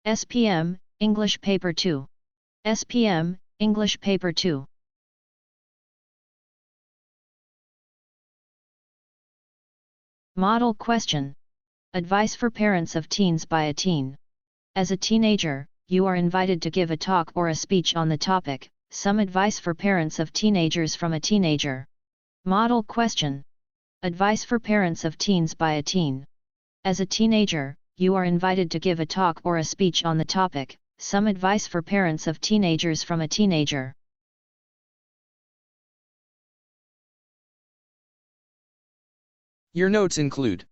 SPM, English Paper 2. SPM, English Paper 2. Model question. Advice for parents of teens by a teen. As a teenager, you are invited to give a talk or a speech on the topic, some advice for parents of teenagers from a teenager. Model question. Advice for parents of teens by a teen. As a teenager, you are invited to give a talk or a speech on the topic, some advice for parents of teenagers from a teenager. Your notes include: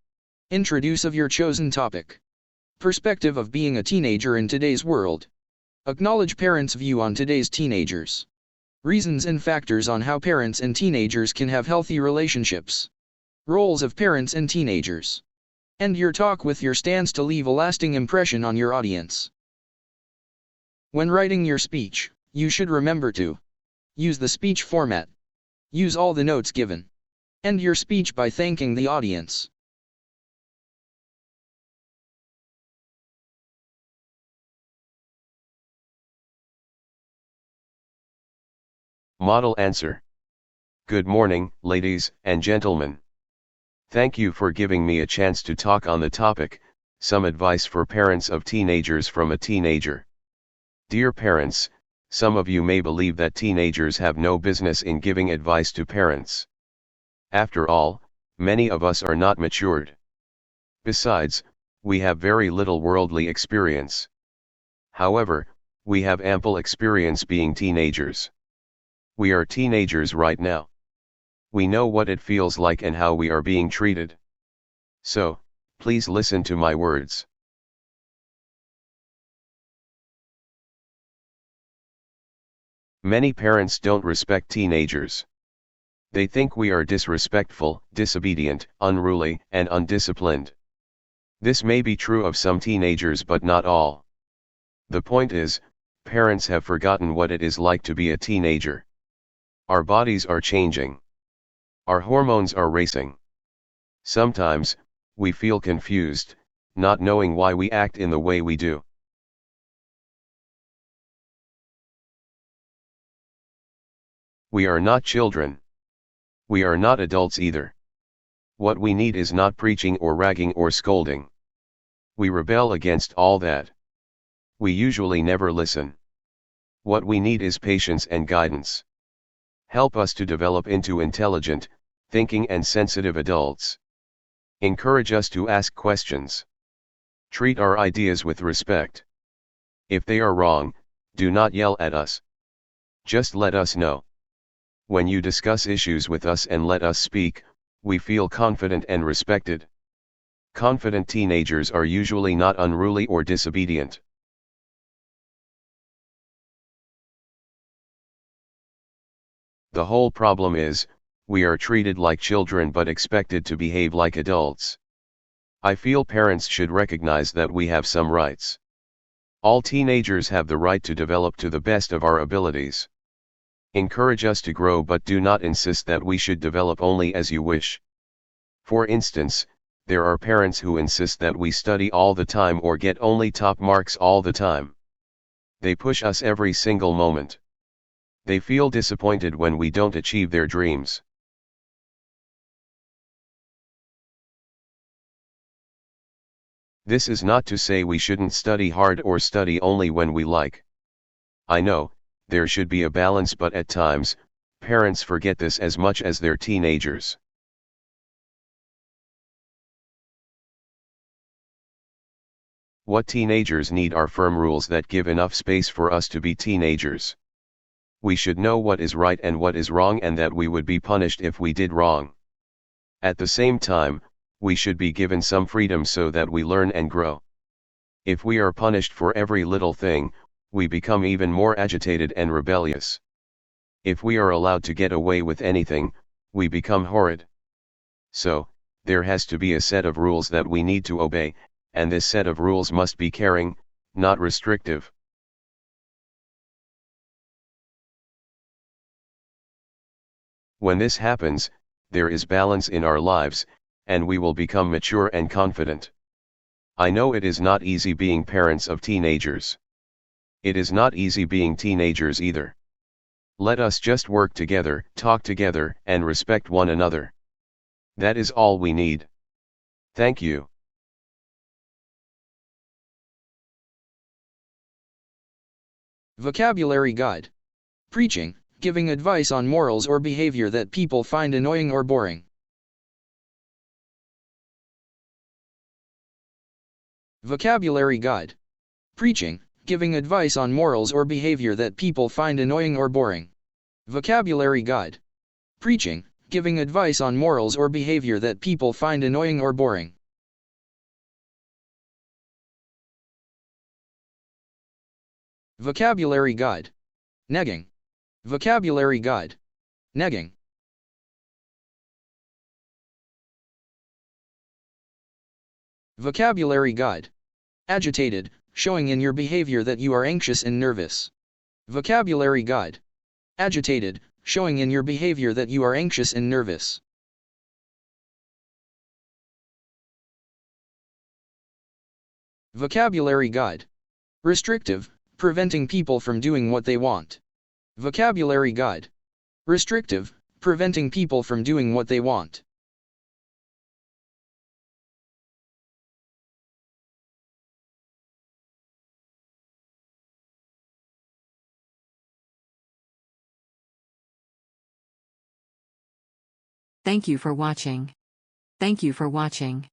introduce of your chosen topic, perspective of being a teenager in today's world, acknowledge parents' view on today's teenagers, reasons and factors on how parents and teenagers can have healthy relationships, roles of parents and teenagers. End your talk with your stance to leave a lasting impression on your audience. When writing your speech, you should remember to use the speech format. Use all the notes given. End your speech by thanking the audience. Model answer. Good morning, ladies and gentlemen. Thank you for giving me a chance to talk on the topic, some advice for parents of teenagers from a teenager. Dear parents, some of you may believe that teenagers have no business in giving advice to parents. After all, many of us are not matured. Besides, we have very little worldly experience. However, we have ample experience being teenagers. We are teenagers right now. We know what it feels like and how we are being treated. So, please listen to my words. Many parents don't respect teenagers. They think we are disrespectful, disobedient, unruly, and undisciplined. This may be true of some teenagers but not all. The point is, parents have forgotten what it is like to be a teenager. Our bodies are changing. Our hormones are racing. Sometimes, we feel confused, not knowing why we act in the way we do. We are not children. We are not adults either. What we need is not preaching or ragging or scolding. We rebel against all that. We usually never listen. What we need is patience and guidance. Help us to develop into intelligent, thinking and sensitive adults. Encourage us to ask questions. Treat our ideas with respect. If they are wrong, do not yell at us. Just let us know. When you discuss issues with us and let us speak, we feel confident and respected. Confident teenagers are usually not unruly or disobedient. The whole problem is, we are treated like children but expected to behave like adults. I feel parents should recognize that we have some rights. All teenagers have the right to develop to the best of our abilities. Encourage us to grow but do not insist that we should develop only as you wish. For instance, there are parents who insist that we study all the time or get only top marks all the time. They push us every single moment. They feel disappointed when we don't achieve their dreams. This is not to say we shouldn't study hard or study only when we like. I know, there should be a balance, but at times, parents forget this as much as their teenagers. What teenagers need are firm rules that give enough space for us to be teenagers. We should know what is right and what is wrong and that we would be punished if we did wrong. At the same time, we should be given some freedom so that we learn and grow. If we are punished for every little thing, we become even more agitated and rebellious. If we are allowed to get away with anything, we become horrid. So, there has to be a set of rules that we need to obey, and this set of rules must be caring, not restrictive. When this happens, there is balance in our lives, and we will become mature and confident. I know it is not easy being parents of teenagers. It is not easy being teenagers either. Let us just work together, talk together, and respect one another. That is all we need. Thank you. Vocabulary Guide. Preaching, giving advice on morals or behavior that people find annoying or boring. Vocabulary Guide. Preaching, giving advice on morals or behavior that people find annoying or boring. Vocabulary Guide. Preaching, giving advice on morals or behavior that people find annoying or boring. Vocabulary Guide. Negging. Vocabulary Guide. Negging. Vocabulary Guide. Agitated, showing in your behavior that you are anxious and nervous. Vocabulary Guide. Agitated, showing in your behavior that you are anxious and nervous. Vocabulary Guide. Restrictive, preventing people from doing what they want. Vocabulary Guide. Restrictive, preventing people from doing what they want. Thank you for watching. Thank you for watching.